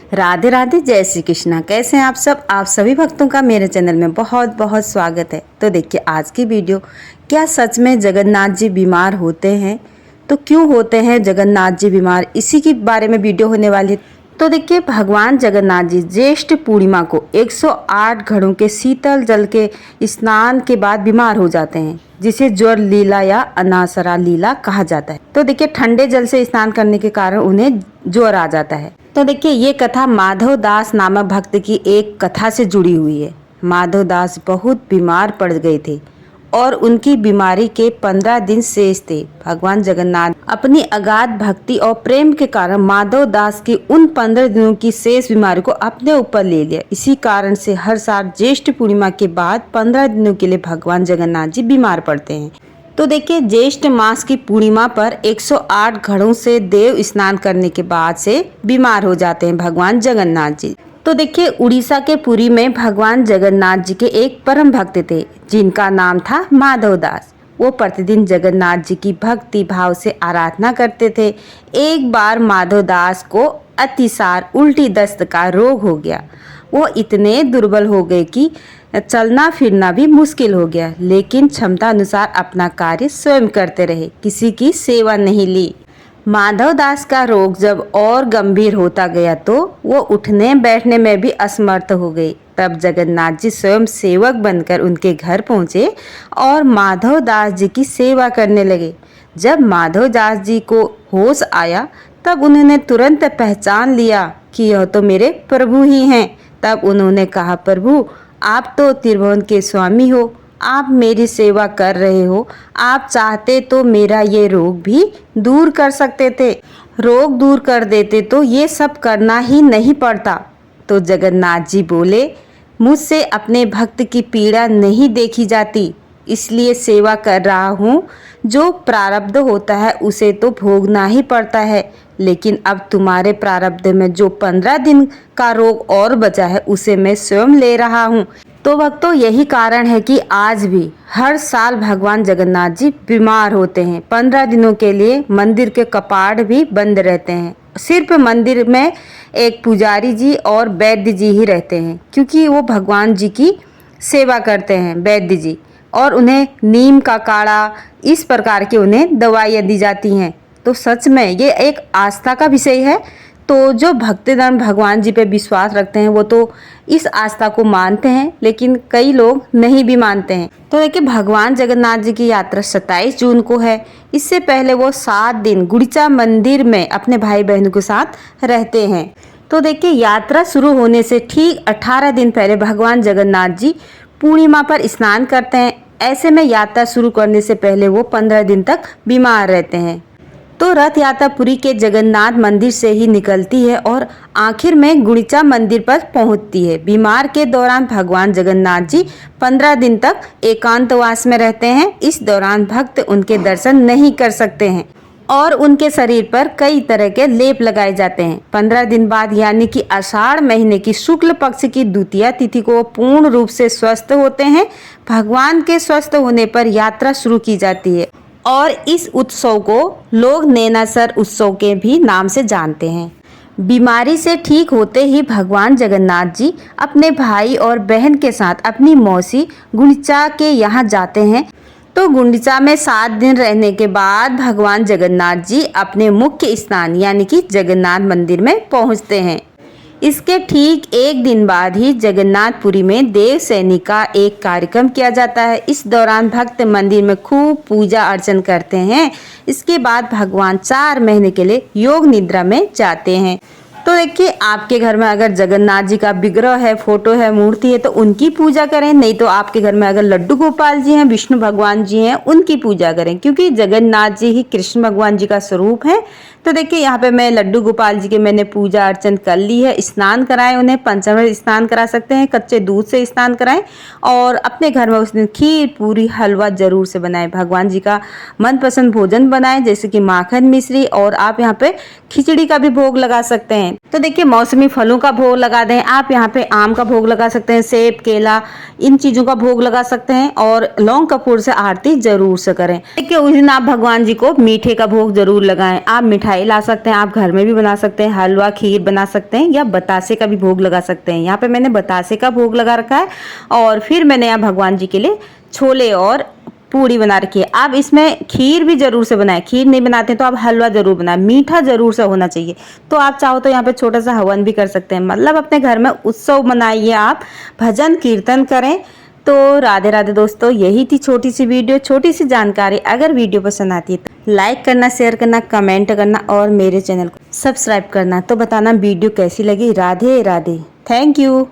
राधे राधे, जय श्री कृष्णा। कैसे हैं आप सब? आप सभी भक्तों का मेरे चैनल में बहुत बहुत स्वागत है। तो देखिए आज की वीडियो, क्या सच में जगन्नाथ जी बीमार होते हैं? तो क्यों होते हैं जगन्नाथ जी बीमार, इसी के बारे में वीडियो होने वाली है। तो देखिए भगवान जगन्नाथ जी ज्येष्ठ पूर्णिमा को 108 घड़ों के शीतल जल के स्नान के बाद बीमार हो जाते हैं, जिसे ज्वर लीला या अनासरा लीला कहा जाता है। तो देखिए ठंडे जल से स्नान करने के कारण उन्हें ज्वर आ जाता है। तो देखिए ये कथा माधव दास नामक भक्त की एक कथा से जुड़ी हुई है। माधव दास बहुत बीमार पड़ गए थे और उनकी बीमारी के 15 दिन शेष थे। भगवान जगन्नाथ अपनी अगाध भक्ति और प्रेम के कारण माधव दास की उन 15 दिनों की शेष बीमारी को अपने ऊपर ले लिया। इसी कारण से हर साल ज्येष्ठ पूर्णिमा के बाद 15 दिनों के लिए भगवान जगन्नाथ जी बीमार पड़ते हैं। तो देखिए ज्येष्ठ मास की पूर्णिमा पर 108 घड़ों से देव स्नान करने के बाद से बीमार हो जाते हैं भगवान जगन्नाथ जी। तो देखिए उड़ीसा के पुरी में भगवान जगन्नाथ जी के एक परम भक्त थे, जिनका नाम था माधव दास। वो प्रतिदिन जगन्नाथ जी की भक्ति भाव से आराधना करते थे। एक बार माधव दास को अतिसार उल्टी दस्त का रोग हो गया। वो इतने दुर्बल हो गए कि चलना फिरना भी मुश्किल हो गया, लेकिन क्षमता अनुसार अपना कार्य स्वयं करते रहे, किसी की सेवा नहीं ली। माधव दास का रोग जब और गंभीर होता गया तो वो उठने बैठने में भी असमर्थ हो गए। तब जगन्नाथ जी स्वयं सेवक बनकर उनके घर पहुंचे और माधव दास जी की सेवा करने लगे। जब माधव दास जी को होश आया तब उन्होंने तुरंत पहचान लिया कि यह तो मेरे प्रभु ही हैं। तब उन्होंने कहा, प्रभु आप तो त्रिभुवन के स्वामी हो, आप मेरी सेवा कर रहे हो, आप चाहते तो मेरा ये रोग भी दूर कर सकते थे, रोग दूर कर देते तो ये सब करना ही नहीं पड़ता। तो जगन्नाथ जी बोले, मुझसे अपने भक्त की पीड़ा नहीं देखी जाती, इसलिए सेवा कर रहा हूँ। जो प्रारब्ध होता है उसे तो भोगना ही पड़ता है, लेकिन अब तुम्हारे प्रारब्ध में जो 15 दिन का रोग और बचा है उसे मैं स्वयं ले रहा हूँ। तो भक्तों यही कारण है कि आज भी हर साल भगवान जगन्नाथ जी बीमार होते हैं। 15 दिनों के लिए मंदिर के कपाट भी बंद रहते हैं। सिर्फ मंदिर में एक पुजारी जी और वैद्य जी ही रहते हैं, क्योंकि वो भगवान जी की सेवा करते हैं वैद्य जी, और उन्हें नीम का काढ़ा इस प्रकार के उन्हें दवाइयाँ दी जाती हैं। तो सच में ये एक आस्था का विषय है। तो जो भक्तजन भगवान जी पे विश्वास रखते हैं वो तो इस आस्था को मानते हैं, लेकिन कई लोग नहीं भी मानते हैं। तो देखिए भगवान जगन्नाथ जी की यात्रा 27 जून को है। इससे पहले वो 7 दिन गुंडीचा मंदिर में अपने भाई बहनों के साथ रहते हैं। तो देखिए यात्रा शुरू होने से ठीक 18 दिन पहले भगवान जगन्नाथ जी पूर्णिमा पर स्नान करते हैं। ऐसे में यात्रा शुरू करने से पहले वो 15 दिन तक बीमार रहते हैं। तो रथ यात्रा पुरी के जगन्नाथ मंदिर से ही निकलती है और आखिर में गुंडीचा मंदिर पर पहुंचती है। बीमार के दौरान भगवान जगन्नाथ जी 15 दिन तक एकांतवास में रहते हैं। इस दौरान भक्त उनके दर्शन नहीं कर सकते हैं और उनके शरीर पर कई तरह के लेप लगाए जाते हैं। 15 दिन बाद यानी कि आषाढ़ महीने की शुक्ल पक्ष की द्वितीया तिथि को पूर्ण रूप से स्वस्थ होते हैं। भगवान के स्वस्थ होने पर यात्रा शुरू की जाती है और इस उत्सव को लोग नैनासर उत्सव के भी नाम से जानते हैं। बीमारी से ठीक होते ही भगवान जगन्नाथ जी अपने भाई और बहन के साथ अपनी मौसी गुंडीचा के यहाँ जाते हैं। तो गुंडीचा में 7 दिन रहने के बाद भगवान जगन्नाथ जी अपने मुख्य स्थान यानी कि जगन्नाथ मंदिर में पहुँचते हैं। इसके ठीक एक दिन बाद ही जगन्नाथपुरी में देव सैनी का एक कार्यक्रम किया जाता है। इस दौरान भक्त मंदिर में खूब पूजा अर्चन करते हैं। इसके बाद भगवान 4 महीने के लिए योग निद्रा में जाते हैं। तो देखिए आपके घर में अगर जगन्नाथ जी का विग्रह है, फोटो है, मूर्ति है तो उनकी पूजा करें, नहीं तो आपके घर में अगर लड्डू गोपाल जी हैं, विष्णु भगवान जी हैं, उनकी पूजा करें, क्योंकि जगन्नाथ जी ही कृष्ण भगवान जी का स्वरूप है। तो देखिए यहाँ पे मैं लड्डू गोपाल जी के मैंने पूजा अर्चन कर ली है। स्नान कराएं, उन्हें पंचामृत स्नान करा सकते हैं, कच्चे दूध से स्नान कराएं और अपने घर में उस दिन खीर पूरी हलवा जरूर से बनाएं। भगवान जी का मनपसंद भोजन बनाएं, जैसे कि माखन मिश्री, और आप यहाँ पे खिचड़ी का भी भोग लगा सकते हैं। तो देखिए मौसमी फलों का भोग लगा दें। आप यहाँ पे आम का भोग लगा सकते हैं, सेब, केला, इन चीजों का भोग लगा सकते हैं और लौंग कपूर से आरती जरूर से करें। देखिए उस दिन आप भगवान जी को मीठे का भोग जरूर लगाएं। आप मिठाई मिठाई ला सकते हैं, आप घर में भी बना सकते हैं, हलवा खीर बना सकते हैं या बतासे का भी भोग लगा सकते हैं। यहाँ पे मैंने बतासे का भोग लगा रखा है और फिर मैंने यहाँ भगवान जी के लिए छोले और पूड़ी बना रखी है। आप इसमें खीर भी जरूर से बनाएं, खीर नहीं बनाते तो आप हलवा जरूर बनाएं, मीठा जरूर से होना चाहिए। तो आप चाहो तो यहाँ पे छोटा सा हवन भी कर सकते हैं, मतलब अपने घर में उत्सव मनाइए, आप भजन कीर्तन करें। तो राधे राधे दोस्तों, यही थी छोटी सी वीडियो, छोटी सी जानकारी। अगर वीडियो पसंद आती है तो लाइक करना, शेयर करना, कमेंट करना और मेरे चैनल को सब्सक्राइब करना। तो बताना वीडियो कैसी लगी। Radhe Radhe, thank you.